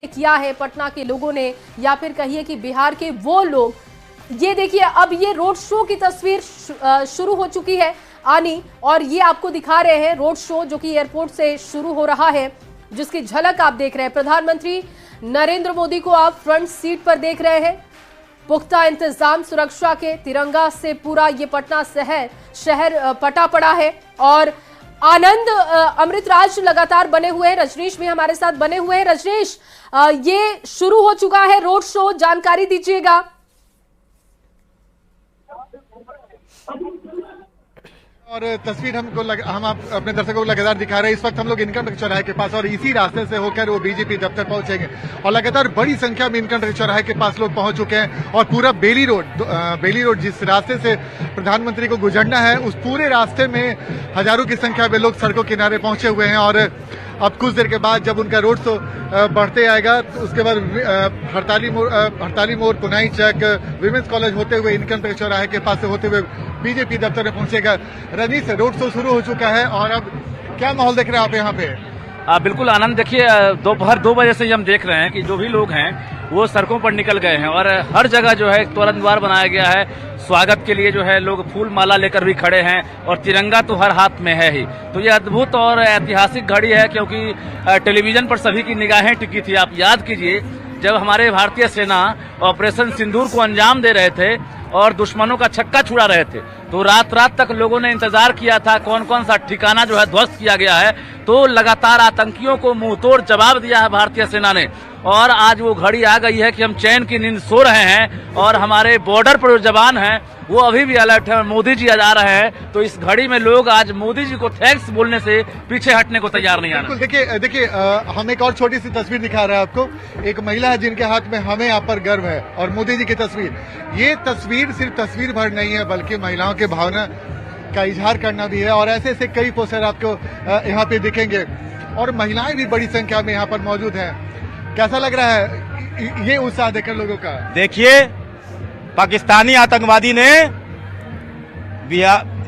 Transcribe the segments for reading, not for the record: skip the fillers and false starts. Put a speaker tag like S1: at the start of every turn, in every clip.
S1: किया है पटना के लोगों ने, या फिर कहिए कि बिहार के वो लोग। ये देखिए, अब ये रोड शो की तस्वीर शुरू हो चुकी है आनी, और ये आपको दिखा रहे हैं रोड शो जो कि एयरपोर्ट से शुरू हो रहा है, जिसकी झलक आप देख रहे हैं। प्रधानमंत्री नरेंद्र मोदी को आप फ्रंट सीट पर देख रहे हैं। पुख्ता इंतजाम सुरक्षा के, तिरंगा से पूरा ये पटना शहर पटा पड़ा है। और आनंद अमृतराज लगातार बने हुए हैं, रजनीश भी हमारे साथ बने हुए हैं। रजनीश, ये शुरू हो चुका है रोड शो, जानकारी दीजिएगा।
S2: और तस्वीर हम अपने दर्शकों को लगातार दिखा रहे हैं। इस वक्त हम लोग इनकम टैक्स चौराहे के पास, और इसी रास्ते से होकर वो बीजेपी दफ्तर पहुंचेंगे, और लगातार बड़ी संख्या में इनकम टैक्स चौराहे के पास लोग पहुंच चुके हैं। और पूरा बेली रोड जिस रास्ते से प्रधानमंत्री को गुजरना है, उस पूरे रास्ते में हजारों की संख्या में लोग सड़कों किनारे पहुंचे हुए हैं। और अब कुछ देर के बाद जब उनका रोड शो बढ़ते आएगा, तो उसके बाद हड़ताली मोड़, पुनाई चक, विमेंस कॉलेज होते हुए इनकम टैक्स चौराहे के पास से होते हुए बीजेपी दफ्तर में पहुंचेगा। रजनीश, रोड शो शुरू हो चुका है, और अब क्या माहौल देख रहे हैं आप यहाँ पे?
S3: बिल्कुल आनंद, देखिए दोपहर 2 बजे से हम देख रहे हैं कि जो भी लोग हैं वो सड़कों पर निकल गए हैं, और हर जगह जो है तोरण द्वार बनाया गया है। स्वागत के लिए जो है लोग फूल माला लेकर भी खड़े हैं, और तिरंगा तो हर हाथ में है ही। तो ये अद्भुत और ऐतिहासिक घड़ी है, क्योंकि टेलीविजन पर सभी की निगाहें टिकी थी। आप याद कीजिए, जब हमारे भारतीय सेना ऑपरेशन सिंदूर को अंजाम दे रहे थे और दुश्मनों का छक्का छुड़ा रहे थे, तो रात रात तक लोगों ने इंतजार किया था कौन कौन सा ठिकाना जो है ध्वस्त किया गया है। तो लगातार आतंकियों को मुंहतोड़ जवाब दिया है भारतीय सेना ने, और आज वो घड़ी आ गई है कि हम चैन की नींद सो रहे हैं, और हमारे बॉर्डर पर जो जवान हैं वो अभी भी अलर्ट है, और मोदी जी आज आ रहे हैं। तो इस घड़ी में लोग आज मोदी जी को थैंक्स बोलने से पीछे हटने को तैयार नहीं आ रहे।
S2: देखिए, हम एक और छोटी सी तस्वीर दिखा रहे हैं आपको। एक महिला है जिनके हाथ में हमें यहाँ पर गर्व है, और मोदी जी की तस्वीर। ये तस्वीर सिर्फ तस्वीर भर नहीं है, बल्कि महिलाओं के भावना का इजहार करना भी है। और ऐसे ऐसे कई पोस्टर आपको यहाँ पे दिखेंगे, और महिलाएं भी बड़ी संख्या में यहाँ पर मौजूद हैं। कैसा लग रहा है ये उत्साह देखकर लोगों का?
S4: देखिए, पाकिस्तानी आतंकवादी ने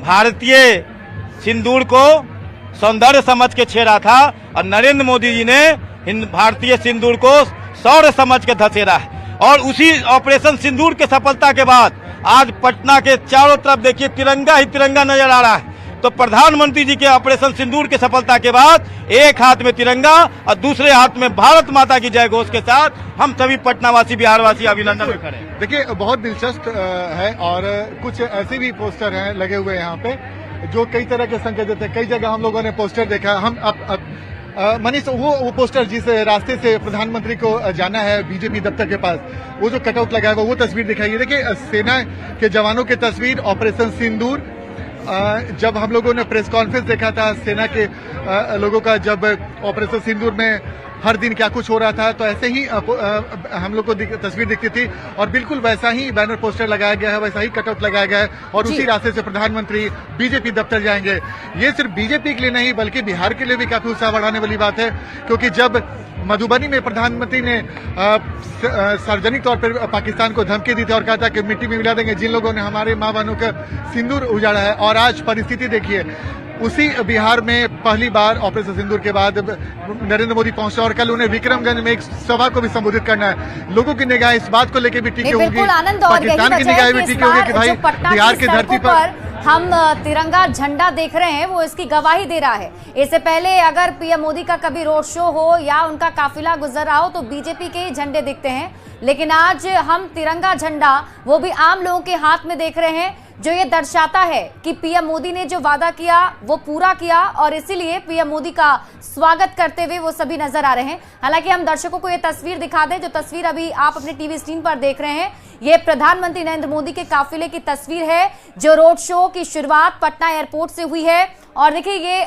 S4: भारतीय सिंदूर को सौंदर्य समझ के छेड़ा था, और नरेंद्र मोदी जी ने भारतीय सिंदूर को शौर्य समझ के धसेरा है। और उसी ऑपरेशन सिंदूर के सफलता के बाद आज पटना के चारों तरफ देखिए तिरंगा ही तिरंगा नजर आ रहा है। तो प्रधानमंत्री जी के ऑपरेशन सिंदूर के सफलता के बाद एक हाथ में तिरंगा और दूसरे हाथ में भारत माता की जय घोष के साथ हम सभी पटनावासी, बिहारवासी अभिनंदन में खड़े हैं।
S2: देखिए, बहुत दिलचस्प है, और कुछ ऐसे भी पोस्टर हैं लगे हुए यहाँ पे जो कई तरह के संकेत देते हैं। कई जगह हम लोगों ने पोस्टर देखा। हम मनीष, वो पोस्टर जिस रास्ते से प्रधानमंत्री को जाना है बीजेपी दफ्तर के पास, वो जो कटआउट लगा है वो तस्वीर दिखाई है। देखिए, सेना के जवानों की तस्वीर, ऑपरेशन सिंदूर। जब हम लोगों ने प्रेस कॉन्फ्रेंस देखा था सेना के लोगों का, जब ऑपरेशन सिंदूर में हर दिन क्या कुछ हो रहा था, तो ऐसे ही हम लोग को तस्वीर दिखती थी, और बिल्कुल वैसा ही बैनर पोस्टर लगाया गया है, वैसा ही कटआउट लगाया गया है, और उसी रास्ते से प्रधानमंत्री बीजेपी दफ्तर जाएंगे। ये सिर्फ बीजेपी के लिए नहीं, बल्कि बिहार के लिए भी काफी उत्साह बढ़ाने वाली बात है, क्योंकि जब मधुबनी में प्रधानमंत्री ने सार्वजनिक तौर पर पाकिस्तान को धमकी दी थी और कहा था कि मिट्टी में मिला देंगे जिन लोगों ने हमारे मां बहनों का सिंदूर उजाड़ा है, और आज परिस्थिति देखिए, उसी बिहार में पहली बार ऑपरेशन सिंदूर के बाद नरेंद्र मोदी पहुंचे, और कल उन्हें विक्रमगंज में एक सभा को भी संबोधित करना है। लोगों की निगाह इस बात को लेकर भी टिकी होगी, पाकिस्तान की निगाह भी टिकी होगी कि भाई बिहार की धरती पर
S5: हम तिरंगा झंडा देख रहे हैं, वो इसकी गवाही दे रहा है। इससे पहले अगर पीएम मोदी का कभी रोड शो हो या उनका काफिला गुजर रहा हो तो बीजेपी के ही झंडे दिखते हैं, लेकिन आज हम तिरंगा झंडा वो भी आम लोगों के हाथ में देख रहे हैं, जो ये दर्शाता है कि पीएम मोदी ने जो वादा किया वो पूरा किया, और इसीलिए पीएम मोदी का स्वागत करते हुए वो सभी नजर आ रहे हैं। हालांकि हम दर्शकों को ये तस्वीर दिखा दें, जो तस्वीर अभी आप अपने टीवी स्क्रीन पर देख रहे हैं, ये प्रधानमंत्री नरेंद्र मोदी के काफिले की तस्वीर है, जो रोड शो की शुरुआत पटना एयरपोर्ट से हुई है। और देखिए, ये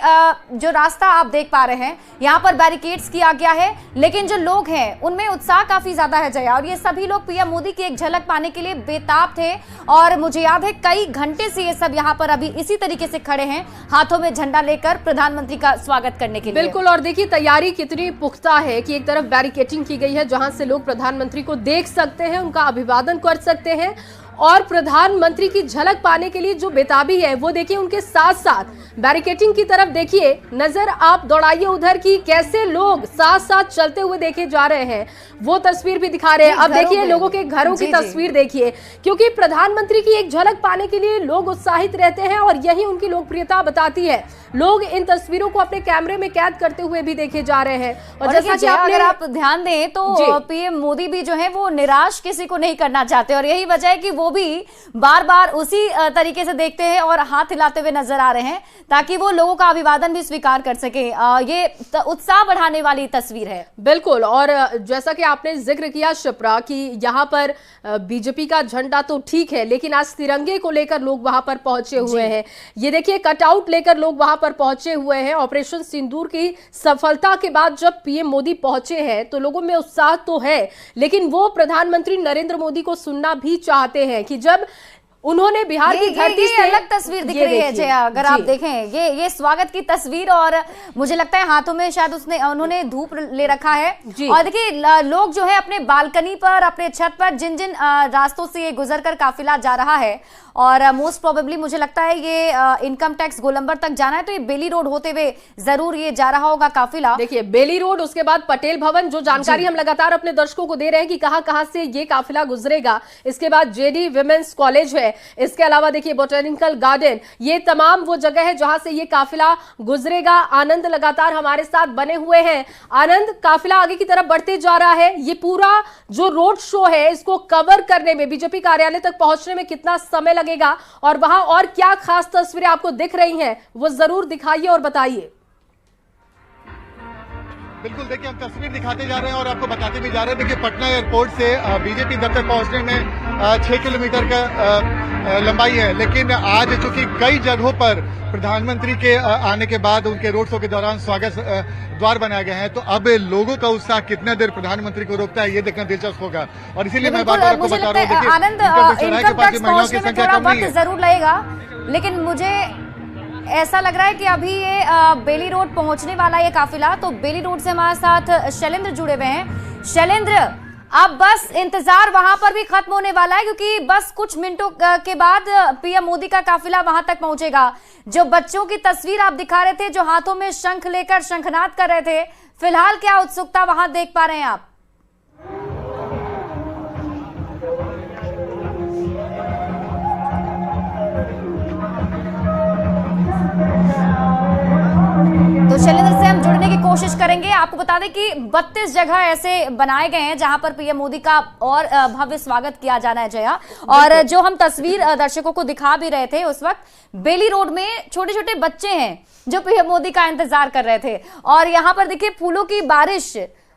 S5: जो रास्ता आप देख पा रहे हैं, यहाँ पर बैरिकेड्स किया गया है, लेकिन जो लोग हैं उनमें उत्साह काफी ज्यादा है जया, और ये सभी लोग पीएम मोदी की एक झलक पाने के लिए बेताब थे। और मुझे याद है कई घंटे से ये सब यहाँ पर अभी इसी तरीके से खड़े हैं, हाथों में झंडा लेकर प्रधानमंत्री का स्वागत करने के लिए।
S1: बिल्कुल, और देखिए तैयारी कितनी पुख्ता है कि एक तरफ बैरिकेडिंग की गई है, जहां से लोग प्रधानमंत्री को देख सकते हैं, उनका अभिवादन कर सकते हैं, और प्रधानमंत्री की झलक पाने के लिए जो बेताबी है वो देखिए, उनके साथ साथ बैरिकेडिंग की तरफ देखिए, नजर आप दौड़ाइए उधर की, कैसे लोग साथ साथ चलते हुए देखे जा रहे हैं, वो तस्वीर भी दिखा रहे हैं। अब देखिए लोगों के घरों की तस्वीर देखिए, क्योंकि प्रधानमंत्री की एक झलक पाने के लिए लोग उत्साहित रहते हैं और यही उनकी लोकप्रियता बताती है। लोग इन तस्वीरों को अपने कैमरे में कैद करते हुए भी देखे जा रहे हैं। और जैसा कि
S5: अगर आप ध्यान दें तो पीएम मोदी भी जो है वो निराश किसी को नहीं करना चाहते, और यही वजह है कि वो भी बार बार उसी तरीके से देखते हैं और हाथ हिलाते हुए नजर आ रहे हैं, ताकि वो लोगों का अभिवादन भी स्वीकार कर सके। ये उत्साह बढ़ाने वाली तस्वीर है।
S1: बिल्कुल, और जैसा कि आपने जिक्र किया शिप्रा कि यहाँ पर बीजेपी का झंडा तो ठीक है, लेकिन आज तिरंगे को लेकर लोग वहां पर पहुंचे हुए हैं। ये देखिए कटआउट लेकर लोग वहां पर पहुंचे हुए हैं। ऑपरेशन सिंदूर की सफलता के बाद जब पीएम मोदी पहुंचे हैं तो लोगों में उत्साह तो है, लेकिन वो प्रधानमंत्री नरेंद्र मोदी को सुनना भी चाहते हैं कि जब उन्होंने बिहार की धरती से
S5: अलग तस्वीर दिख रही है जया, अगर आप देखें ये स्वागत की तस्वीर, और मुझे लगता है हाथों में शायद उन्होंने धूप ले रखा है। और देखिए लोग जो है अपने बालकनी पर, अपने छत पर, जिन जिन रास्तों से ये गुजरकर काफिला जा रहा है, और मोस्ट प्रोबेबली मुझे लगता है ये इनकम टैक्स गोलंबर तक जाना है, तो ये बेली रोड होते हुए जरूर ये जा रहा होगा काफिला।
S1: देखिए बेली रोड, उसके बाद पटेल भवन, जो जानकारी हम लगातार अपने दर्शकों को दे रहे हैं कि कहां से ये काफिला गुजरेगा। इसके बाद जेडी विमेंस कॉलेज है, इसके अलावा देखिए बोटेनिकल गार्डन, ये तमाम वो जगह है जहां से ये काफिला गुजरेगा। आनंद लगातार हमारे साथ बने हुए हैं। आनंद, काफिला आगे की तरफ बढ़ते जा रहा है, ये पूरा जो रोड शो है इसको कवर करने में, बीजेपी कार्यालय तक पहुंचने में कितना समय लगेगा, और वहां और क्या खास तस्वीरें आपको दिख रही हैं वो जरूर दिखाइए और बताइए।
S2: बिल्कुल, देखिए हम तस्वीर दिखाते जा रहे हैं और आपको बताते भी जा रहे हैं। देखिए पटना एयरपोर्ट से बीजेपी दफ्तर पहुंचने में 6 किलोमीटर का लंबाई है, लेकिन आज चूंकि कई जगहों पर प्रधानमंत्री के आने के बाद उनके रोड शो के दौरान स्वागत द्वार बनाए गए हैं, तो अब लोगों का उत्साह कितना देर प्रधानमंत्री को रोकता है ये देखना दिलचस्प होगा। और इसीलिए मैं बार बार आपको बता रहा हूँ,
S5: आनंद इनकम टैक्स पहुंचने में थोड़ा वक्त जरूर लगेगा, लेकिन मुझे ऐसा लग रहा है कि अभी ये बेली रोड पहुंचने वाला है काफिला। तो बेली रोड से हमारे साथ शैलेंद्र जुड़े हुए हैं। शैलेंद्र, अब बस इंतजार वहां पर भी खत्म होने वाला है, क्योंकि बस कुछ मिनटों के बाद पीएम मोदी का काफिला वहां तक पहुंचेगा। जो बच्चों की तस्वीर आप दिखा रहे थे, जो हाथों में शंख लेकर शंखनाद कर रहे थे, फिलहाल क्या उत्सुकता वहां देख पा रहे हैं आप? तो शैलेंद्र से हम जुड़ने की कोशिश करेंगे। आपको बता दें कि 32 जगह ऐसे बनाए गए हैं जहां पर पीएम मोदी का और भव्य स्वागत किया जाना है जया। और जो हम तस्वीर दर्शकों को दिखा भी रहे थे, उस वक्त बेली रोड में छोटे छोटे बच्चे हैं जो पीएम मोदी का इंतजार कर रहे थे, और यहाँ पर देखिए फूलों की बारिश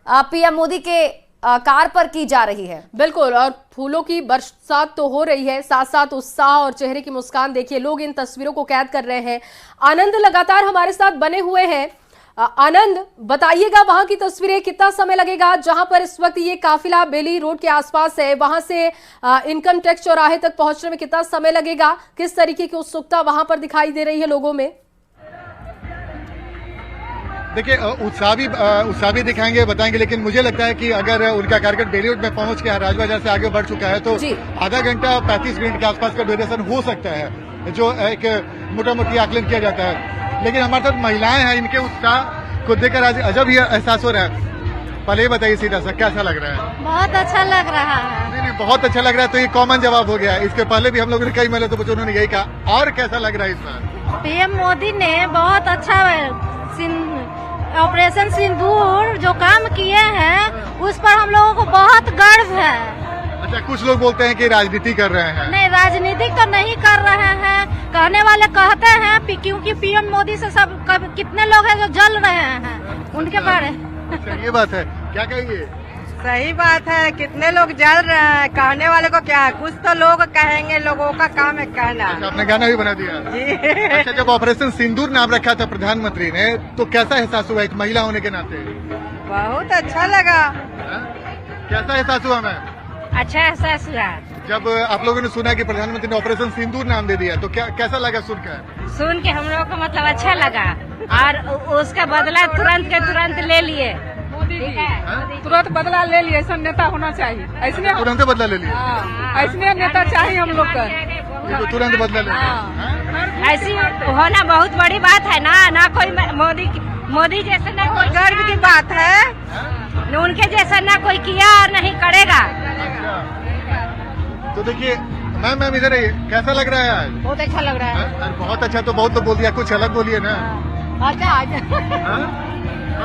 S5: पीएम मोदी के कार पर की जा रही है।
S1: बिल्कुल, और फूलों की बरसात तो हो रही है, साथ साथ उत्साह और चेहरे की मुस्कान देखिए, लोग इन तस्वीरों को कैद कर रहे हैं। आनंद लगातार हमारे साथ बने हुए हैं। आनंद, बताइएगा वहां की तस्वीरें, कितना समय लगेगा जहां पर इस वक्त ये काफिला बेली रोड के आसपास है, वहां से इनकम टैक्स चौराहे तक पहुंचने में कितना समय लगेगा, किस तरीके की उत्सुकता वहां पर दिखाई दे रही है लोगों में?
S2: देखिए उत्साह भी दिखाएंगे, बताएंगे, लेकिन मुझे लगता है कि अगर उनका कार्यक्रम बेली रोड में पहुंच के राजबाजार से आगे बढ़ चुका है तो आधा घंटा 35 मिनट के आसपास का ड्यूरेशन हो सकता है, जो एक मोटा मोटी आकलन किया जाता है। लेकिन हमारे साथ महिलाएं हैं, इनके उत्साह को देखकर आज अजब ही एहसास हो रहा है। पहले ही बताइए सीधा सा, कैसा लग रहा है?
S6: बहुत अच्छा लग रहा है।
S2: नहीं, बहुत अच्छा लग रहा है, तो ये कॉमन जवाब हो गया है। इसके पहले भी हम लोगों ने कई महिला तो उन्होंने यही कहा। और कैसा लग रहा है इस बार?
S6: पीएम मोदी ने बहुत अच्छा ऑपरेशन सिंदूर जो काम किए हैं उस पर हम लोगों को बहुत गर्व है।
S2: अच्छा, कुछ लोग बोलते हैं कि राजनीति कर रहे हैं।
S6: नहीं, राजनीति तो नहीं कर रहे हैं, कहने वाले कहते हैं, क्योंकि पीएम मोदी से सब कितने लोग हैं जो जल रहे हैं उनके बारे।
S2: अच्छा, ये बात है, क्या कहेंगे?
S7: सही बात है, कितने लोग जल रहे हैं, कहने वाले को क्या है, कुछ तो लोग कहेंगे, लोगों का काम है कहना।
S2: अच्छा, आपने गाना भी बना दिया जी। अच्छा, जब ऑपरेशन सिंदूर नाम रखा था प्रधानमंत्री ने, तो कैसा एहसास हुआ एक महिला होने के नाते?
S7: बहुत अच्छा लगा।
S2: कैसा एहसास हुआ? मैं
S6: अच्छा एहसास हुआ
S2: जब आप लोगों ने सुना कि प्रधानमंत्री ने ऑपरेशन सिंदूर नाम दे दिया, तो कैसा लगा सुनकर?
S6: सुन के हम लोगों को मतलब अच्छा लगा, और उसका बदला तुरंत के तुरंत ले लिए।
S8: मोदी जी तुरंत बदला ले लिए, ऐसा नेता होना चाहिए। ऐसने
S2: तुरंत बदला ले लिया,
S8: ऐसने नेता चाहिए हम लोग का,
S2: तुरंत बदला ले लिया।
S6: ऐसी होना बहुत बड़ी बात है ना कोई मोदी जैसा ना कोई
S7: गर्व की बात है,
S6: उनके जैसा ना कोई किया और नहीं करेगा।
S2: तो देखिए मैम इधर आइए, कैसा लग रहा है आज?
S6: बहुत अच्छा लग रहा है।
S2: बहुत अच्छा, तो बहुत तो बोल दिया, कुछ अलग बोलिए ना।
S6: अच्छा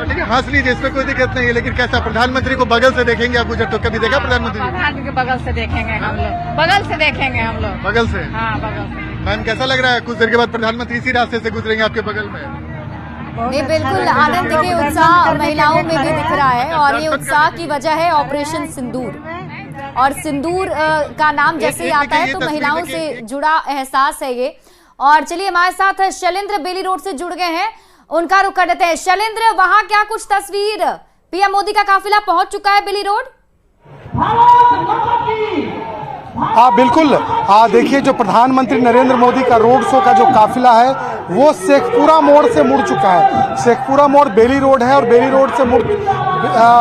S2: देखिए हंस लीजिए, इसमें कोई दिक्कत नहीं है, लेकिन कैसा प्रधानमंत्री को बगल से देखेंगे आप गुजर तो कभी देखा प्रधानमंत्री?
S8: प्रधानमंत्री के बगल से देखेंगे हम लोग, बगल से देखेंगे हम लोग,
S2: बगल से।
S8: हाँ बगल से।
S2: मैम कैसा लग रहा है, कुछ देर के बाद प्रधानमंत्री इसी रास्ते से गुजरेंगे आपके बगल में?
S5: नहीं, बिल्कुल आनंद के उत्साह महिलाओं में भी दिख रहा है, और ये उत्साह की वजह है ऑपरेशन सिंदूर। और सिंदूर का नाम जैसे ही आता है तो महिलाओं से जुड़ा एहसास है ये। और चलिए हमारे साथ शैलेंद्र बेली रोड से जुड़ गए हैं, उनका रुख कर देते हैं। शैलेंद्र, वहां क्या कुछ तस्वीर, पीएम मोदी का काफिला पहुंच चुका है बेली रोड?
S9: हाँ बिल्कुल, देखिए जो प्रधानमंत्री नरेंद्र मोदी का रोड शो का जो काफिला है वो शेखपुरा मोड़ से मुड़ चुका है। शेखपुरा मोड़ बेली रोड है और बेली रोड से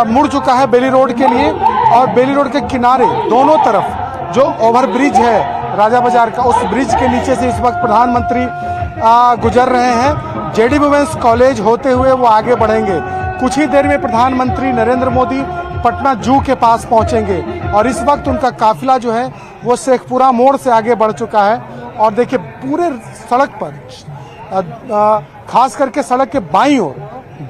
S9: मुड़ चुका है बेली रोड के लिए। और बेली रोड के किनारे दोनों तरफ जो ओवर ब्रिज है राजा बाजार का, उस ब्रिज के नीचे से इस वक्त प्रधानमंत्री गुजर रहे हैं। जेडी वुमेन्स कॉलेज होते हुए वो आगे बढ़ेंगे। कुछ ही देर में प्रधानमंत्री नरेंद्र मोदी पटना जू के पास पहुंचेंगे और इस वक्त उनका काफिला जो है वो शेखपुरा मोड़ से आगे बढ़ चुका है। और देखिए पूरे सड़क पर, खास करके सड़क के बाईं ओर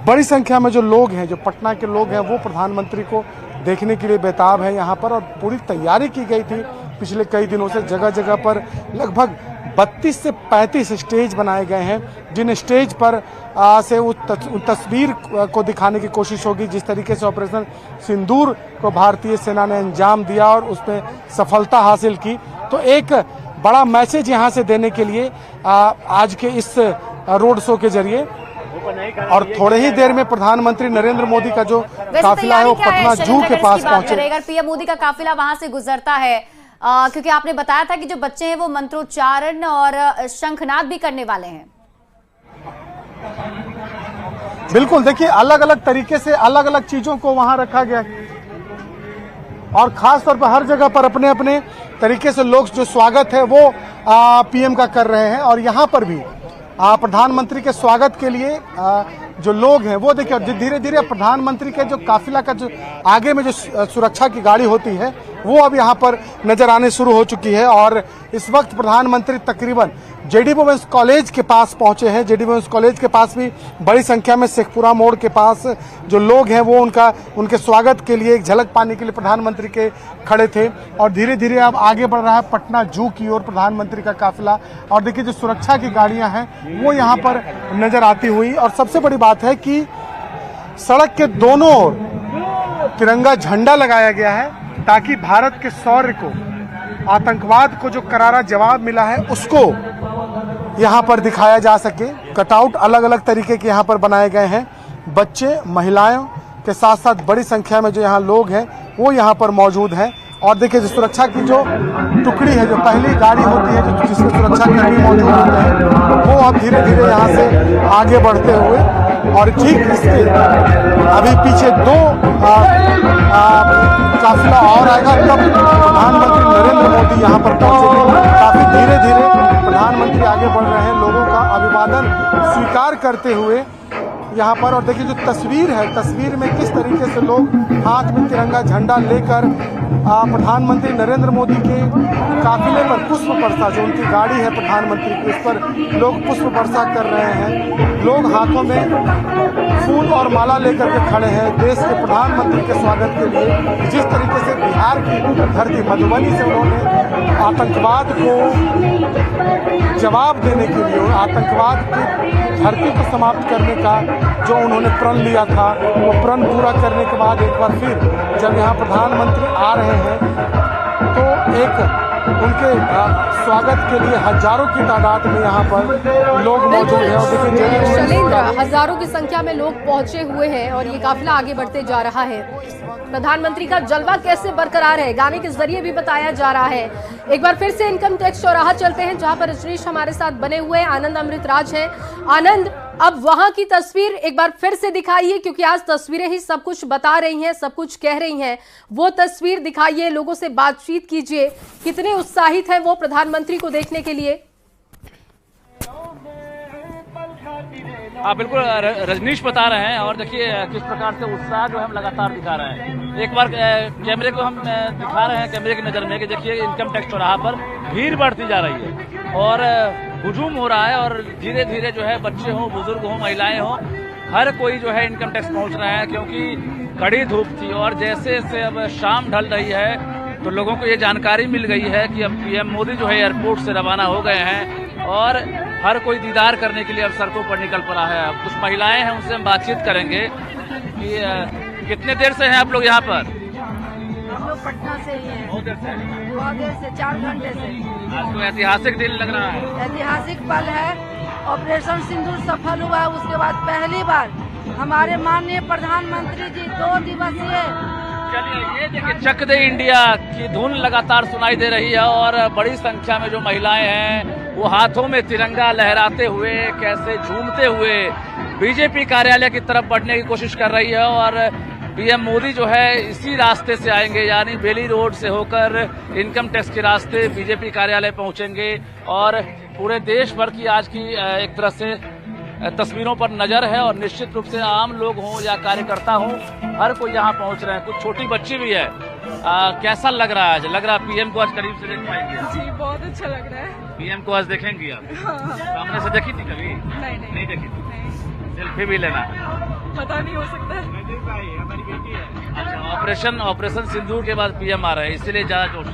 S9: बड़ी संख्या में जो लोग हैं, जो पटना के लोग हैं, वो प्रधानमंत्री को देखने के लिए बेताब है यहाँ पर। और पूरी तैयारी की गई थी पिछले कई दिनों से। जगह जगह पर लगभग 32 से 35 स्टेज बनाए गए हैं, जिन स्टेज पर से उस तस्वीर को दिखाने की कोशिश होगी जिस तरीके से ऑपरेशन सिंदूर को भारतीय सेना ने अंजाम दिया और उसमें सफलता हासिल की। तो एक बड़ा मैसेज यहाँ से देने के लिए आज के इस रोड शो के जरिए, और थोड़े ही देर में प्रधानमंत्री नरेंद्र मोदी का जो काफिला है वो पटना जू के पास पहुंचे।
S5: अगर पीएम मोदी का काफिला वहां से गुजरता है, क्योंकि आपने बताया था कि जो बच्चे हैं वो मंत्रोच्चारण और शंखनाद भी करने वाले हैं।
S9: बिल्कुल, देखिए अलग अलग तरीके से अलग अलग चीजों को वहां रखा गया और खास तौर पर हर जगह पर अपने अपने तरीके से लोग जो स्वागत है वो पीएम का कर रहे हैं। और यहाँ पर भी प्रधानमंत्री के स्वागत के लिए जो लोग हैं वो देखिए, धीरे धीरे प्रधानमंत्री के जो काफिला का जो आगे में जो सुरक्षा की गाड़ी होती है वो अब यहाँ पर नजर आने शुरू हो चुकी है। और इस वक्त प्रधानमंत्री तकरीबन जेडी वुमेन्स कॉलेज के पास पहुंचे हैं। जेडी वुमेन्स कॉलेज के पास भी बड़ी संख्या में शेखपुरा मोड़ के पास जो लोग हैं वो उनके स्वागत के लिए, एक झलक पाने के लिए प्रधानमंत्री के खड़े थे। और धीरे धीरे अब आगे बढ़ रहा है पटना जू की ओर प्रधानमंत्री का काफिला। और देखिए जो सुरक्षा की गाड़ियां हैं वो यहाँ पर नजर आती हुई। और सबसे बड़ी बात है कि सड़क के दोनों ओर तिरंगा झंडा लगाया गया है ताकि भारत के शौर्य को, आतंकवाद को जो करारा जवाब मिला है उसको यहाँ पर दिखाया जा सके। कटआउट अलग अलग तरीके के यहाँ पर बनाए गए हैं। बच्चे, महिलाएं के साथ साथ बड़ी संख्या में जो यहाँ लोग हैं वो यहाँ पर मौजूद हैं। और देखिए सुरक्षा की जो टुकड़ी है, जो पहली गाड़ी होती है जो जिसमें सुरक्षा कर्मी मौजूद होते हैं, वो अब धीरे धीरे यहाँ से आगे बढ़ते हुए, और ठीक इसके अभी पीछे दो काफिला और आएगा तब प्रधानमंत्री नरेंद्र मोदी यहाँ पर पहुंचेंगे। काफी धीरे धीरे प्रधानमंत्री आगे बढ़ रहे हैं, लोगों का अभिवादन स्वीकार करते हुए यहाँ पर। और देखिए जो तस्वीर है, तस्वीर में किस तरीके से लोग हाथ में तिरंगा झंडा लेकर प्रधानमंत्री नरेंद्र मोदी के काफिले पर पुष्प वर्षा, जो उनकी गाड़ी है प्रधानमंत्री की, उस पर लोग पुष्प वर्षा कर रहे हैं। लोग हाथों में फूल और माला लेकर के खड़े हैं देश के प्रधानमंत्री के स्वागत के लिए। जिस तरीके से बिहार की धरती मधुबनी से उन्होंने आतंकवाद को जवाब देने के लिए, आतंकवाद की धरती को समाप्त करने का जो उन्होंने प्रण लिया था, वो प्रण पूरा करने के बाद एक बार फिर जब यहाँ प्रधानमंत्री आ रहे हैं तो एक उनके स्वागत के लिए हजारों की तादाद में यहाँ पर लोग मौजूद हैं। और देखिए
S1: शैलेंद्र, हजारों की संख्या में लोग पहुंचे हुए हैं और ये काफिला आगे बढ़ते जा रहा है। प्रधानमंत्री का जलवा कैसे बरकरार है, गाने के जरिए भी बताया जा रहा है। एक बार फिर से इनकम टैक्स चौराहा चलते हैं जहां पर रजनीश हमारे साथ बने हुए आनंद अमृतराज है। आनंद, अब वहां की तस्वीर एक बार फिर से दिखाइए, क्योंकि आज तस्वीरें ही सब कुछ बता रही हैं, सब कुछ कह रही हैं। वो तस्वीर दिखाइए, लोगों से बातचीत कीजिए, कितने उत्साहित हैं वो प्रधानमंत्री को देखने के लिए।
S3: हाँ बिल्कुल, रजनीश बता रहे हैं। और देखिए किस प्रकार से उत्साह जो हम लगातार दिखा रहे हैं। एक बार कैमरे को हम दिखा रहे हैं, कैमरे की नजर में, कि देखिए इनकम टैक्स चौराहा पर भीड़ बढ़ती जा रही है और हुजूम हो रहा है और धीरे धीरे जो है बच्चे हों, बुजुर्ग हों, महिलाएं हों, हर कोई जो है इनकम टैक्स पहुंच रहा है। क्योंकि कड़ी धूप थी और जैसे जैसे अब शाम ढल रही है तो लोगों को ये जानकारी मिल गई है कि अब पीएम मोदी जो है एयरपोर्ट से रवाना हो गए हैं और हर कोई दीदार करने के लिए अब सड़कों पर निकल पड़ा है। अब कुछ महिलाएं हैं, उनसे हम बातचीत करेंगे कि कितने देर से हैं आप लोग यहाँ पर?
S7: हम लोग पटना से ही हैं।
S3: बहुत देर से
S7: 4 घंटे से।
S3: आज तो ऐतिहासिक दिन लग रहा है।
S7: ऐतिहासिक पल है। ऑपरेशन सिंदूर सफल हुआ, उसके बाद पहली बार हमारे माननीय प्रधानमंत्री जी 2 दिवसीय।
S3: चलिए, ये देखिए चक दे इंडिया की धुन लगातार सुनाई दे रही है और बड़ी संख्या में जो महिलाएं हैं वो हाथों में तिरंगा लहराते हुए, कैसे झूमते हुए बीजेपी कार्यालय की तरफ बढ़ने की कोशिश कर रही है। और पीएम मोदी जो है इसी रास्ते से आएंगे, यानी बेली रोड से होकर इनकम टैक्स के रास्ते बीजेपी कार्यालय पहुंचेंगे। और पूरे देश भर की आज की एक तरह से तस्वीरों पर नजर है और निश्चित रूप से आम लोग हों या कार्यकर्ता हों, हर कोई यहाँ पहुंच रहे हैं। कुछ छोटी बच्ची भी है। कैसा लग रहा है? लग रहा है पीएम को आज करीब से देख पाएंगे?
S8: जी बहुत अच्छा लग रहा है।
S3: पीएम को आज देखेंगे आप? सामने से देखी थी कभी? नहीं देखी थी। सेल्फी भी लेना
S8: पता नहीं हो सकता है।
S3: अच्छा, ऑपरेशन सिंदूर के बाद पीएम आ रहे हैं, इसीलिए ज्यादा जोश।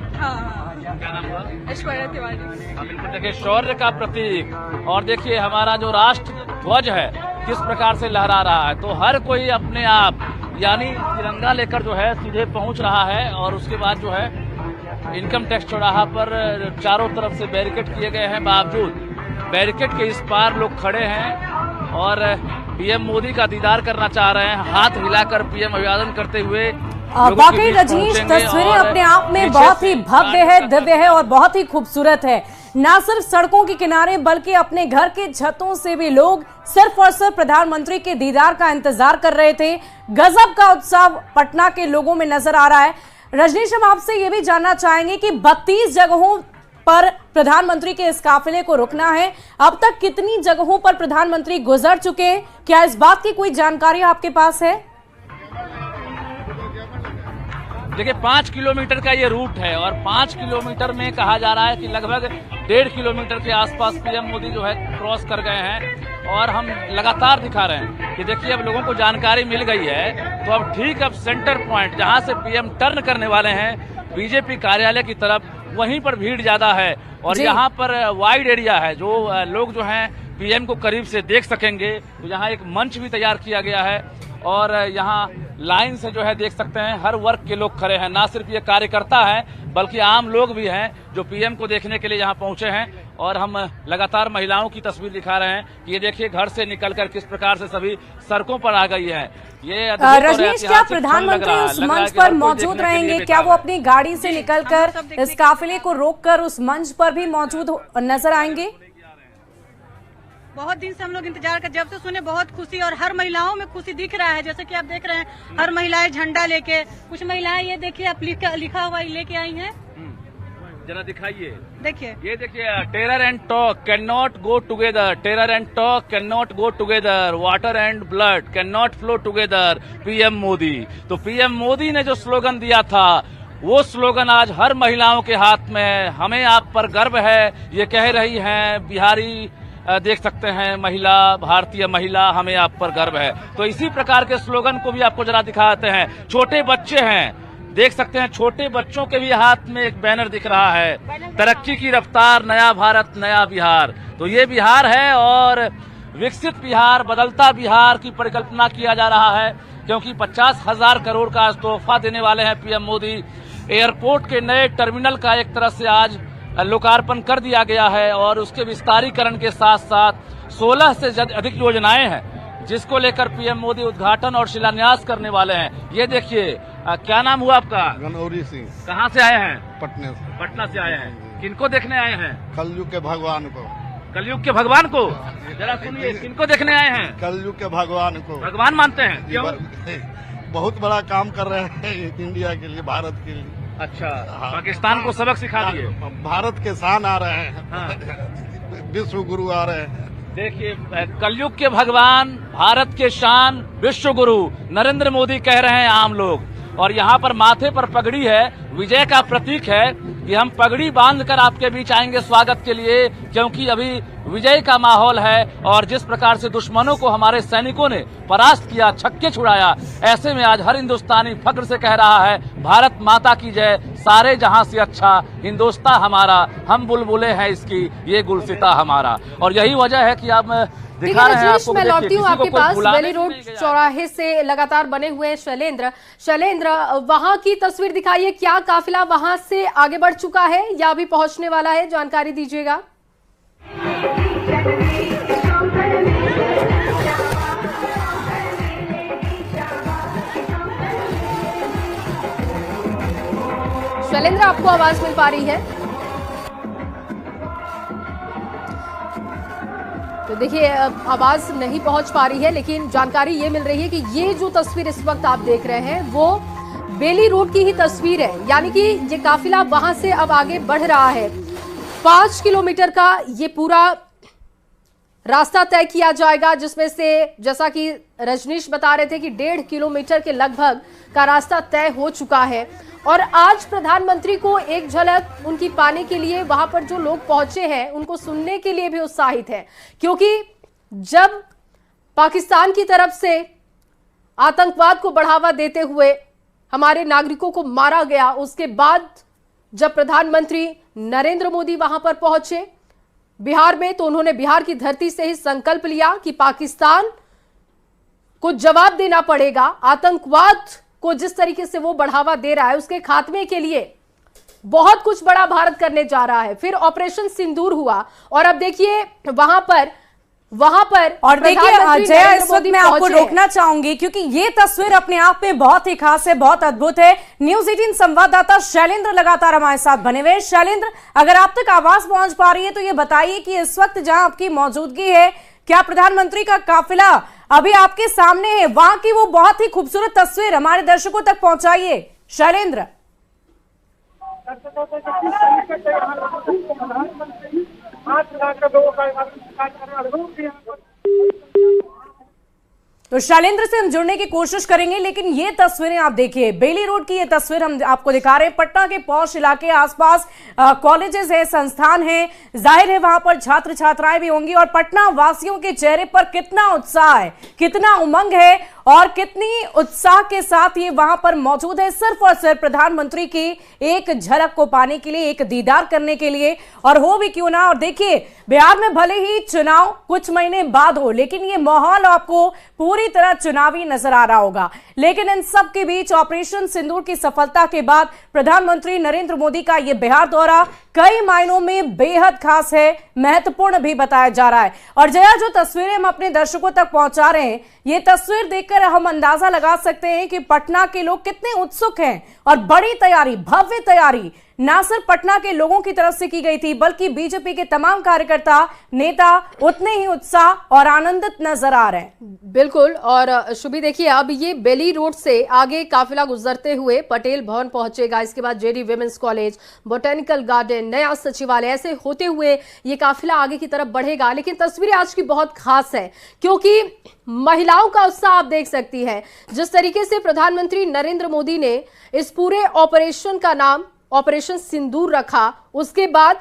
S3: क्या नाम हुआ?
S8: ऐश्वर्या तिवारी।
S3: बिल्कुल, देखिए शौर्य का प्रतीक। और देखिए हमारा जो राष्ट्र ध्वज है किस प्रकार से लहरा रहा है। तो हर कोई अपने आप यानी तिरंगा लेकर जो है सीधे पहुंच रहा है। और उसके बाद जो है इनकम टैक्स चौराहा पर चारों तरफ से बैरिकेड किए गए हैं, बावजूद बैरिकेड के इस पार लोग खड़े हैं और पीएम मोदी का दीदार करना चाह रहे हैं। हाथ हिलाकर पीएम अभिवादन करते हुए
S5: वाकई रजनीश, तस्वीरें अपने आप में बहुत ही भव्य है, दिव्य है और बहुत ही खूबसूरत है। न सिर्फ सड़कों के किनारे बल्कि अपने घर के छतों से भी लोग सिर्फ और सिर्फ प्रधानमंत्री के दीदार का इंतजार कर रहे थे। गजब का उत्साह पटना के लोगों में नजर आ रहा है। रजनीश, हम आपसे ये भी जानना चाहेंगे कि 32 जगहों पर प्रधानमंत्री के इस काफिले को रुकना है। अब तक कितनी जगहों पर प्रधानमंत्री गुजर चुके हैं? क्या इस बात की कोई जानकारी आपके पास है?
S3: देखिए 5 किलोमीटर का ये रूट है और 5 किलोमीटर में कहा जा रहा है कि लगभग 1.5 किलोमीटर के आसपास पीएम मोदी जो है क्रॉस कर गए हैं। और हम लगातार दिखा रहे हैं कि देखिए अब लोगों को जानकारी मिल गई है। तो अब ठीक अब सेंटर पॉइंट जहां से पीएम टर्न करने वाले हैं बीजेपी कार्यालय की तरफ, वहीं पर भीड़ ज्यादा है और यहाँ पर वाइड एरिया है, जो लोग जो हैं पीएम को करीब से देख सकेंगे। तो यहाँ एक मंच भी तैयार किया गया है और यहाँ लाइन से जो है देख सकते हैं हर वर्ग के लोग खड़े हैं। ना सिर्फ ये कार्यकर्ता हैं बल्कि आम लोग भी हैं जो पीएम को देखने के लिए यहाँ पहुंचे हैं। और हम लगातार महिलाओं की तस्वीर दिखा रहे हैं कि ये देखिए घर से निकलकर किस प्रकार से सभी सड़कों पर आ गई हैं। ये
S5: रजनीश, क्या प्रधानमंत्री उस मंच पर मौजूद रहेंगे? क्या वो अपनी गाड़ी से निकलकर इस काफिले को रोककर उस मंच पर भी मौजूद नजर आएंगे?
S6: बहुत दिन से हम लोग इंतजार कर, जब से सुने बहुत खुशी और हर महिलाओं में खुशी दिख रहा है। जैसे कि आप देख रहे हैं हर महिलाएं झंडा लेके, कुछ महिलाएं ये देखिए आप लिखा हुआ लेके आई हैं।
S3: जरा दिखाइए,
S6: देखिए
S3: ये देखिए, terror and talk can not go together, terror and talk can not go together, water and blood can not flow together, PM Modi. तो पीएम मोदी ने जो स्लोगन दिया था वो स्लोगन आज हर महिलाओं के हाथ में है। हमें आप पर गर्व है, ये कह रही हैं बिहारी, देख सकते हैं महिला, भारतीय महिला, हमें आप पर गर्व है। तो इसी प्रकार के स्लोगन को भी आपको जरा दिखाते हैं। छोटे बच्चे हैं, देख सकते हैं छोटे बच्चों के भी हाथ में एक बैनर दिख रहा है, तरक्की की रफ्तार, नया भारत नया बिहार। तो ये बिहार है और विकसित बिहार, बदलता बिहार की परिकल्पना किया जा रहा है। क्योंकि 50,000 करोड़ का आज तोहफा देने वाले हैं पीएम मोदी। एयरपोर्ट के नए टर्मिनल का एक तरह से आज लोकार्पण कर दिया गया है और उसके विस्तारीकरण के साथ साथ 16 से अधिक योजनाएं हैं जिसको लेकर पीएम मोदी उद्घाटन और शिलान्यास करने वाले हैं। ये देखिए, क्या नाम हुआ आपका?
S10: गनौरी सिंह।
S3: कहाँ से आए हैं?
S10: पटना से।
S3: पटना से आए हैं। किनको देखने आए हैं?
S10: कलयुग के भगवान को।
S3: कलयुग के भगवान को जरा सुनिए, किनको देखने आए हैं?
S10: कलयुग के भगवान को
S3: भगवान मानते हैं? क्यों?
S10: बहुत बड़ा काम कर रहे हैं इंडिया के लिए, भारत के लिए।
S3: अच्छा, पाकिस्तान को सबक सिखा दिए।
S10: भारत के शान आ रहे हैं।
S3: हाँ।
S10: विश्व गुरु आ रहे हैं।
S3: देखिए, कलयुग के भगवान, भारत के शान, विश्व गुरु नरेंद्र मोदी कह रहे हैं आम लोग। और यहाँ पर माथे पर पगड़ी है, विजय का प्रतीक है कि हम पगड़ी बांधकर आपके बीच आएंगे स्वागत के लिए, क्योंकि अभी विजय का माहौल है। और जिस प्रकार से दुश्मनों को हमारे सैनिकों ने परास्त किया, छक्के छुड़ाया, ऐसे में आज हर हिंदुस्तानी फख्र से कह रहा है भारत माता की जय, सारे जहां से अच्छा हिंदुस्तान हमारा, हम बुलबुलें हैं इसकी, ये गुलसिता हमारा। और यही वजह है कि अब दिखा रहे हैं आपको।
S1: मैं लौटती हूँ आपके पास। बेली रोड चौराहे से लगातार बने हुए शैलेंद्र, वहां की तस्वीर दिखाइए। क्या काफिला वहां से आगे बढ़ चुका है या अभी पहुंचने वाला है? जानकारी दीजिएगा। शैलेंद्र, आपको आवाज मिल पा रही है? तो देखिए, आवाज नहीं पहुंच पा रही है, लेकिन जानकारी ये मिल रही है कि ये जो तस्वीर इस वक्त आप देख रहे हैं वो बेली रोड की ही तस्वीर है। यानी कि ये काफिला वहां से अब आगे बढ़ रहा है। 5 किलोमीटर का ये पूरा रास्ता तय किया जाएगा, जिसमें से जैसा कि रजनीश बता रहे थे कि 1.5 किलोमीटर के लगभग का रास्ता तय हो चुका है। और आज प्रधानमंत्री को एक झलक उनकी पाने के लिए वहां पर जो लोग पहुंचे हैं उनको सुनने के लिए भी उत्साहित है, क्योंकि जब पाकिस्तान की तरफ से आतंकवाद को बढ़ावा देते हुए हमारे नागरिकों को मारा गया, उसके बाद जब प्रधानमंत्री नरेंद्र मोदी वहां पर पहुंचे बिहार में, तो उन्होंने बिहार की धरती से ही संकल्प लिया कि पाकिस्तान को जवाब देना पड़ेगा। आतंकवाद को जिस तरीके से वो बढ़ावा दे रहा है उसके खात्मे के लिए बहुत कुछ बड़ा भारत करने जा रहा है। फिर ऑपरेशन सिंदूर हुआ और अब देखिए वहां पर
S11: और देखिए जया, इस वक्त मैं आपको रोकना चाहूंगी क्योंकि ये तस्वीर अपने आप में बहुत ही खास है, बहुत अद्भुत है। न्यूज़ 18 संवाददाता शैलेंद्र लगातार हमारे साथ बने हुए। शैलेंद्र, अगर आप तक आवाज पहुंच पा रही है तो ये बताइए कि इस वक्त जहां आपकी मौजूदगी है, क्या प्रधानमंत्री का काफिला अभी आपके सामने है? वहां की वो बहुत ही खूबसूरत तस्वीर हमारे दर्शकों तक पहुंचाइए शैलेंद्र। तो शैलेंद्र से हम जुड़ने की कोशिश करेंगे, लेकिन ये तस्वीरें आप देखिए, बेली रोड की ये तस्वीर हम आपको दिखा रहे हैं। पटना के पौष इलाके, आसपास कॉलेजेस हैं, संस्थान हैं, जाहिर है वहां पर छात्र छात्राएं भी होंगी। और पटना वासियों के चेहरे पर कितना उत्साह है, कितना उमंग है और कितनी उत्साह के साथ ये वहां पर मौजूद है, सिर्फ और सिर्फ प्रधानमंत्री की एक झलक को पाने के लिए, एक दीदार करने के लिए, और हो भी क्यों ना। और देखिए, बिहार में भले ही चुनाव कुछ महीने बाद हो, लेकिन ये माहौल आपको पूरी तरह चुनावी नजर आ रहा होगा। लेकिन इन सब के बीच ऑपरेशन सिंदूर की सफलता के बाद प्रधानमंत्री नरेंद्र मोदी का ये बिहार दौरा कई मायनों में बेहद खास है, महत्वपूर्ण भी बताया जा रहा है। और जया, जो तस्वीरें हम अपने दर्शकों तक पहुंचा रहे हैं, ये तस्वीर देखकर हम अंदाजा लगा सकते हैं कि पटना के लोग कितने उत्सुक हैं। और बड़ी तैयारी, भव्य तैयारी ना सिर्फ पटना के लोगों की तरफ से की गई थी, बल्कि बीजेपी के तमाम कार्यकर्ता, नेता उतने ही उत्साह और आनंदित नजर आ रहे हैं।
S1: बिल्कुल। और शुभी देखिए, अब ये बेली रोड से आगे काफिला गुजरते हुए पटेल भवन पहुंचेगा, इसके बाद JD women's college, botanical garden, नया सचिवालय, ऐसे होते हुए ये काफिला आगे की तरफ बढ़ेगा। लेकिन तस्वीरें आज की बहुत खास है, क्योंकि महिलाओं का उत्साह आप देख सकती हैं। जिस तरीके से प्रधानमंत्री नरेंद्र मोदी ने इस पूरे ऑपरेशन का नाम ऑपरेशन सिंदूर रखा, उसके बाद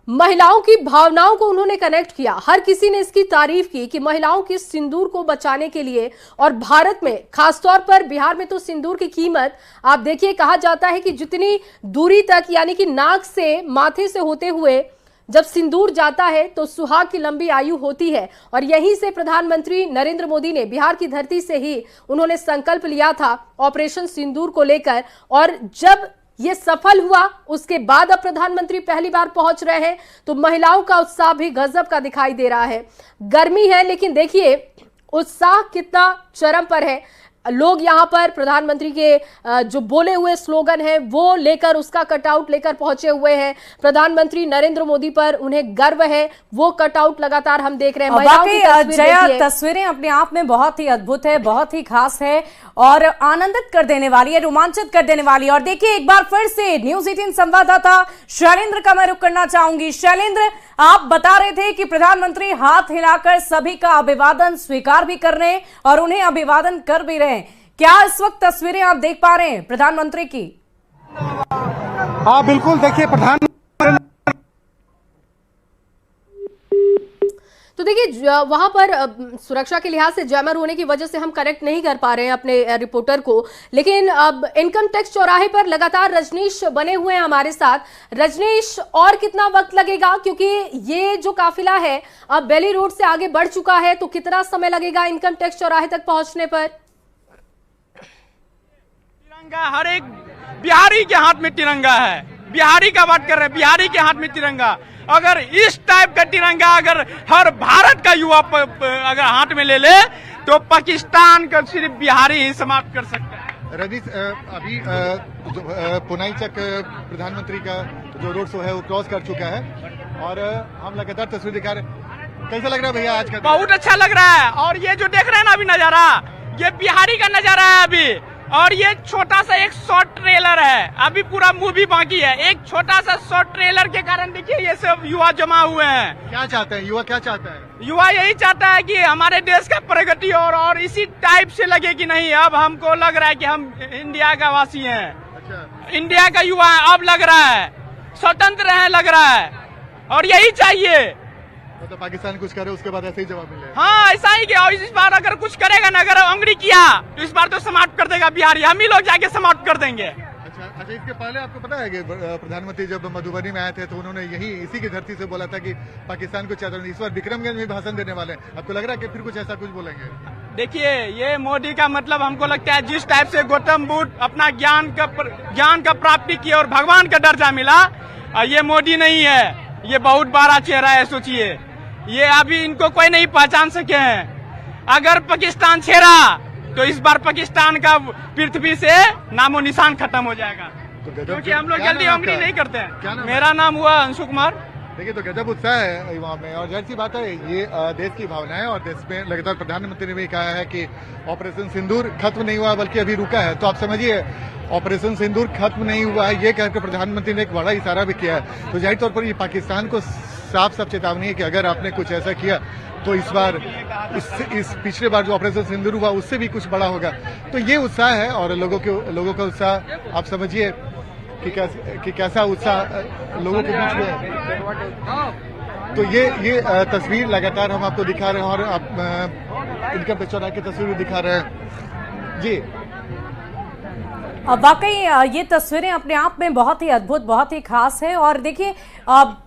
S1: महिलाओं की भावनाओं को उन्होंने कनेक्ट किया। हर किसी ने इसकी तारीफ की कि महिलाओं के सिंदूर को बचाने के लिए, और भारत में खासतौर पर बिहार में तो सिंदूर की कीमत आप देखिए, कहा जाता है कि जितनी दूरी तक, यानी कि नाक से माथे से होते हुए जब सिंदूर जाता है तो सुहाग की लंबी आयु होती है। और यहीं से प्रधानमंत्री नरेंद्र मोदी ने बिहार की धरती से ही उन्होंने संकल्प लिया था ऑपरेशन सिंदूर को लेकर। और जब ये सफल हुआ, उसके बाद अब प्रधानमंत्री पहली बार पहुंच रहे हैं, तो महिलाओं का उत्साह भी गजब का दिखाई दे रहा है। गर्मी है, लेकिन देखिए उत्साह कितना चरम पर है। लोग यहाँ पर प्रधानमंत्री के जो बोले हुए स्लोगन है वो लेकर, उसका कटआउट लेकर पहुंचे हुए हैं। प्रधानमंत्री नरेंद्र मोदी पर उन्हें गर्व है, वो कटआउट लगातार हम देख रहे हैं।
S11: जया, तस्वीरें अपने आप में बहुत ही अद्भुत है, बहुत ही खास है और आनंदित कर देने वाली है, रोमांचित कर देने वाली है। और देखिए एक बार फिर से न्यूज़ 18 संवाददाता शैलेंद्र का मैं रुख करना चाहूंगी। शैलेंद्र, आप बता रहे थे कि प्रधानमंत्री हाथ हिलाकर सभी का अभिवादन स्वीकार भी कर रहे हैं और उन्हें अभिवादन कर भी रहे हैं। क्या इस वक्त तस्वीरें आप देख पा रहे हैं प्रधानमंत्री की?
S9: हाँ बिल्कुल, देखिए प्रधानमंत्री
S1: तो देखिए वहां पर सुरक्षा के लिहाज से जैमर होने की वजह से हम कनेक्ट नहीं कर पा रहे हैं अपने रिपोर्टर को, लेकिन अब इनकम टैक्स चौराहे पर लगातार रजनीश बने हुए हैं हमारे साथ। रजनीश, और कितना वक्त लगेगा, क्योंकि ये जो काफिला है अब बेली रोड से आगे बढ़ चुका है, तो कितना समय लगेगा इनकम टैक्स चौराहे तक पहुंचने पर?
S12: तिरंगा हर एक बिहारी के हाथ में तिरंगा है, बिहारी का बात कर रहे हैं, बिहारी के हाथ में तिरंगा। अगर इस टाइप का तिरंगा अगर हर भारत का युवा अगर हाथ में ले ले तो पाकिस्तान का सिर्फ बिहारी ही समाप्त कर सकता है।
S2: रजनीश, अभी पुनाईचक प्रधानमंत्री का जो रोड शो है वो क्रॉस कर चुका है और हम लगातार तस्वीर दिखा रहे हैं। कैसा लग रहा है भैया आज का?
S12: बहुत अच्छा लग रहा है। और ये जो देख रहे हैं ना अभी नजारा, ये बिहारी का नजारा है अभी। और ये छोटा सा एक शॉर्ट ट्रेलर है, अभी पूरा मूवी बाकी है। एक छोटा सा शॉर्ट ट्रेलर के कारण देखिए ये सब युवा जमा हुए हैं।
S2: क्या चाहते हैं युवा, क्या चाहता है?
S12: युवा यही चाहता है कि हमारे देश का प्रगति और इसी टाइप से लगे कि नहीं, अब हमको लग रहा है कि हम इंडिया का वासी हैं। अच्छा। इंडिया का युवा है, अब लग रहा है स्वतंत्र है, लग रहा है, और यही चाहिए।
S2: तो पाकिस्तान कुछ करे उसके बाद ऐसे ही जवाब मिलेगा।
S12: हाँ, ऐसा ही क्या। और इस बार अगर कुछ करेगा ना, अगर अंगड़ी किया तो इस बार तो समाप्त कर देगा बिहारी, हम ही लोग जाके समाप्त कर देंगे।
S2: अच्छा, इसके पहले आपको पता है कि प्रधानमंत्री जब मधुबनी में आए थे तो उन्होंने इसी की धरती से बोला था कि पाकिस्तान को चैलेंज। इस बार विक्रमगंज में भाषण देने वाले हैं, आपको लग रहा है कि फिर कुछ ऐसा कुछ बोलेंगे?
S12: देखिए, ये मोदी का मतलब हमको लगता है जिस टाइप से गौतम बुद्ध अपना ज्ञान का प्राप्ति की और भगवान का दर्जा मिला, ये मोदी नहीं है, ये बहुत बड़ा चेहरा है। सोचिए, ये अभी इनको कोई नहीं पहचान सके हैं। अगर पाकिस्तान छेड़ा तो इस बार पाकिस्तान का पृथ्वी से नामो निशान खत्म हो जाएगा, क्योंकि हम लोग जल्दी अंगड़ी नहीं करते हैं। मेरा नाम हुआ अंशु कुमार।
S2: देखिए, तो गजब उत्साह है युवाओं में और जाहिर सी बात है ये देश की भावना है और देश में लगातार प्रधानमंत्री ने भी कहा है कि ऑपरेशन सिंदूर खत्म नहीं हुआ बल्कि अभी रुका है। तो आप समझिए, ऑपरेशन सिंदूर खत्म नहीं हुआ है ये कहकर प्रधानमंत्री ने एक बड़ा इशारा भी किया है। तो जाहिर तौर पर ये पाकिस्तान को साफ चेतावनी है कि अगर आपने कुछ ऐसा किया तो इस बार इस पिछले बार जो ऑपरेशन सिंदूर हुआ उससे भी कुछ बड़ा होगा। तो ये उत्साह है और लोगों का उत्साह आप समझिए कि कैसा उत्साह लोगों के बीच में है। तो ये तस्वीर लगातार हम आपको दिखा रहे हैं और आप इनकम टैक्स चौराहे की तस्वीर भी दिखा रहे हैं जी।
S11: वाकई ये तस्वीरें अपने आप में बहुत ही अद्भुत, बहुत ही खास है। और देखिए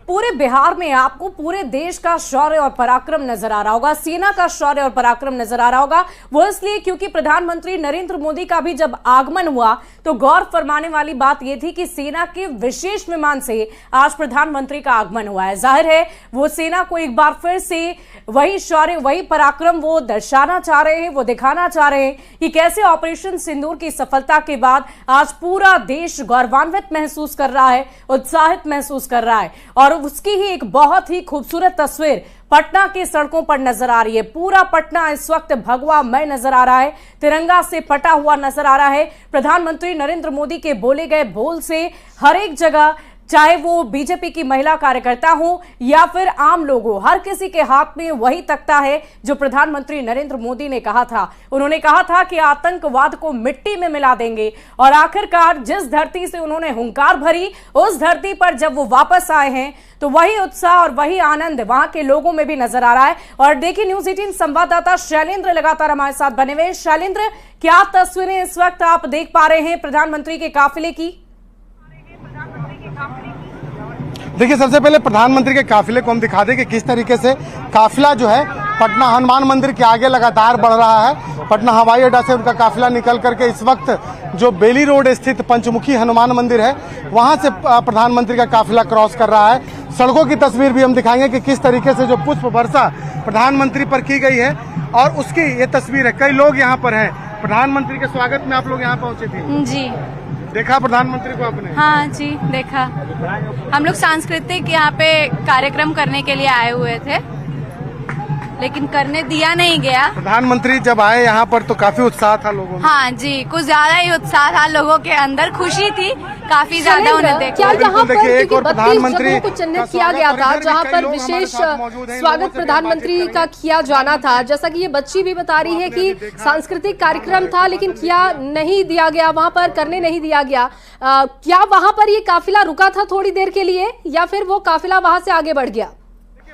S11: पूरे बिहार में आपको पूरे देश का शौर्य और पराक्रम नजर आ रहा होगा, सेना का शौर्य और पराक्रम नजर आ रहा होगा। वो इसलिए क्योंकि प्रधानमंत्री नरेंद्र मोदी का भी जब आगमन हुआ तो गौर फरमाने वाली बात यह थी कि सेना के विशेष विमान से आज प्रधानमंत्री का आगमन हुआ है। जाहिर है वो सेना को एक बार फिर से वही शौर्य, वही पराक्रम वो दर्शाना चाह रहे हैं, वो दिखाना चाह रहे हैं कि कैसे ऑपरेशन सिंदूर की सफलता के बाद आज पूरा देश गौरवान्वित महसूस कर रहा है, उत्साहित महसूस कर रहा है। और उसकी ही एक बहुत ही खूबसूरत तस्वीर पटना की सड़कों पर नजर आ रही है। पूरा पटना इस वक्त भगवामय नजर आ रहा है, तिरंगा से पटा हुआ नजर आ रहा है। प्रधानमंत्री नरेंद्र मोदी के बोले गए बोल से हर एक जगह, चाहे वो बीजेपी की महिला कार्यकर्ता हो या फिर आम लोग हो, हर किसी के हाथ में वही तख्ता है जो प्रधानमंत्री नरेंद्र मोदी ने कहा था। उन्होंने कहा था कि आतंकवाद को मिट्टी में मिला देंगे और आखिरकार जिस धरती से उन्होंने हुंकार भरी उस धरती पर जब वो वापस आए हैं तो वही उत्साह और वही आनंद वहां के लोगों में भी नजर आ रहा है। और देखिए न्यूज़ 18 संवाददाता शैलेंद्र लगातार हमारे साथ बने हुए। शैलेंद्र, क्या तस्वीरें इस वक्त आप देख पा रहे हैं प्रधानमंत्री के काफिले की?
S9: देखिए, सबसे पहले प्रधानमंत्री के काफिले को हम दिखा दें कि किस तरीके से काफिला जो है पटना हनुमान मंदिर के आगे लगातार बढ़ रहा है। पटना हवाई अड्डा से उनका काफिला निकल करके इस वक्त जो बेली रोड स्थित पंचमुखी हनुमान मंदिर है वहां से प्रधानमंत्री का काफिला क्रॉस कर रहा है। सड़कों की तस्वीर भी हम दिखाएंगे कि किस तरीके से जो पुष्प वर्षा प्रधानमंत्री पर की गई है और उसकी ये तस्वीर है। कई लोग यहाँ पर हैं प्रधानमंत्री के स्वागत में आप लोग यहाँ पहुँचे थे?
S13: जी।
S9: देखा प्रधानमंत्री को आपने?
S13: हाँ जी, देखा। हम लोग सांस्कृतिक यहाँ पे कार्यक्रम करने के लिए आए हुए थे, लेकिन करने दिया नहीं गया।
S9: प्रधानमंत्री जब आए यहाँ पर तो काफी उत्साह था लोगों में।
S13: हाँ जी, कुछ ज्यादा ही उत्साह था लोगों के अंदर, खुशी थी काफी ज्यादा उन्हें देखा।
S1: क्या यहाँ पर क्योंकि 32 जगहों को चिन्हित किया गया था जहाँ पर विशेष स्वागत प्रधानमंत्री का किया जाना था, जैसा कि ये बच्ची भी बता रही है कि सांस्कृतिक कार्यक्रम था लेकिन किया नहीं दिया गया, वहां पर करने नहीं दिया गया। क्या वहां पर ये काफिला रुका था थोड़ी देर के लिए या फिर वो काफिला वहां से आगे बढ़ गया?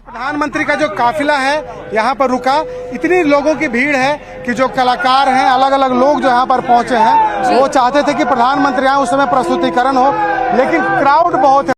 S9: प्रधानमंत्री का जो काफिला है यहाँ पर रुका, इतनी लोगों की भीड़ है कि जो कलाकार हैं, अलग अलग लोग जो यहाँ पर पहुंचे हैं, वो चाहते थे कि प्रधानमंत्री आए, उस समय प्रस्तुतिकरण हो, लेकिन क्राउड बहुत है।